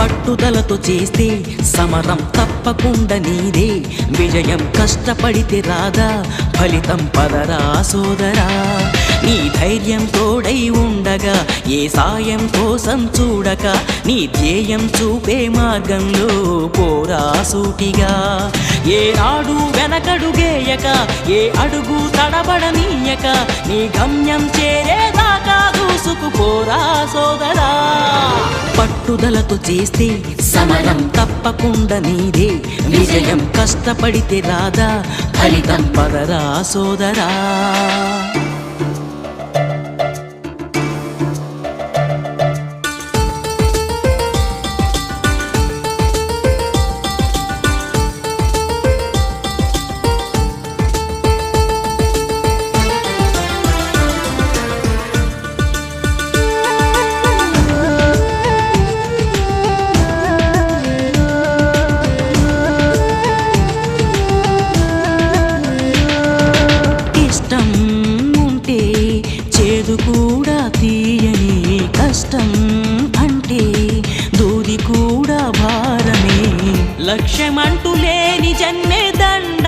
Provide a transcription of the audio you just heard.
పట్టుదలతో చేస్తే సమరం తప్పకుండా నీదే, విజయం కష్టపడితే రాదా ఫలితం పదరా సోదరా. నీ ధైర్యం తోడై ఉండగా ఏ సాయం కోసం చూడక, నీ ధ్యేయం చూపే మార్గంలో పోరా సూటిగా. ఏ నాడు వెనకడుగేయక, ఏ అడుగు తడబడనీయక, నీ గమ్యం చేరేదాకా దూసుకుపోరా సోదరా. పట్టుదలతో చేస్తే సమరం తప్పకుండా నీదే, విజయం కష్టపడితే రాదా ఫలితం పదరా సోదరా. కూడా తీయని కష్టం అంటే దూది కూడా భారమే, లక్ష్యమంటూ